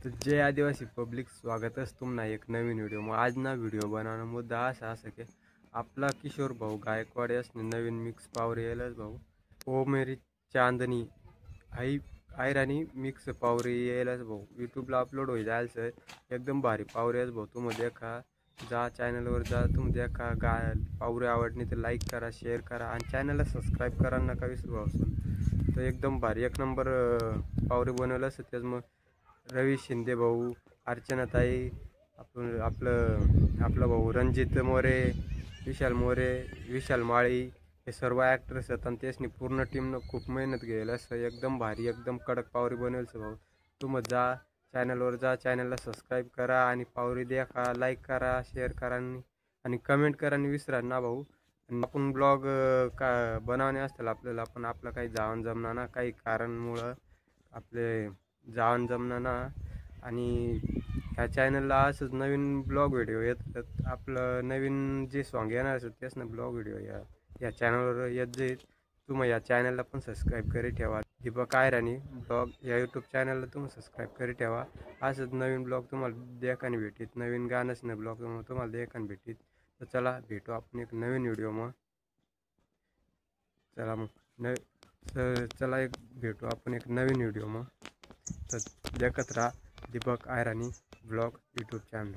तर जय आदिवासी पब्लिक स्वागतच तुम्हाला एक नवीन व्हिडिओ। मग आज ना व्हिडिओ बनवणं मुद्दा असा असं की आपला किशोर भाऊ गायकवाड असणे नवीन मिक्स पावर येलच भाऊ ओ मेरी चांदनी आई आयरानी मिक्स पावर येलच भाऊ यूट्यूबला अपलोड होई जायला सर एकदम भारी पावर येस भाऊ। तुम्ही देखा जा चॅनलवर जा, तुम्ही देखा गाय पावरे आवडली तर लाईक करा, शेअर करा आणि चॅनलला सबस्क्राईब करा नका विसरू असून। तर एकदम भारी एक नंबर पावरे बनवलं असं त्याच मग रवी शिंदे भाऊ, अर्चनाताई, आपण आपलं भाऊ रणजित मोरे, विशाल मोरे, विशाल माळी हे सर्व ॲक्टर्स आहेत आणि त्यासनी पूर्ण टीमनं खूप मेहनत घ्यायला असं एकदम भारी एकदम कडक पावरी बनवेलचं भाऊ। तुम्ही जा चॅनलवर जा, चॅनलला सबस्क्राईब करा आणि पावरी देखा, लाईक करा, शेअर करा आणि कमेंट करा आणि विसरा ना भाऊ। आणि आपण ब्लॉग का बनवणे असतील आपल्याला, पण आपलं काही जावण जमणार ना, काही कारणमुळं आपले जावण जमणार ना। आणि ह्या चॅनलला असंच नवीन ब्लॉग व्हिडिओ येतात, आपलं नवीन जे सॉन्ग येणार असतात तेच ना ब्लॉग व्हिडिओ या चॅनलवर येत जाईल। तुम्ही या चॅनलला पण सबस्क्राईब करी ठेवा, दीपक आयरानी ब्लॉग या यूट्यूब चॅनलला तुम्ही सबस्क्राईब करी ठेवा। असंच नवीन ब्लॉग तुम्हाला देखाने भेटीत, नवीन गाणंच नाही ब्लॉग तुम्हाला देखाने भेटीत। तर चला भेटू आपण एक नवीन व्हिडिओ मग। चला मग चला एक भेटू आपण एक नवीन व्हिडिओ मग। तर देखत राहा दीपक आयरानी ब्लॉग यूट्यूब चॅनल।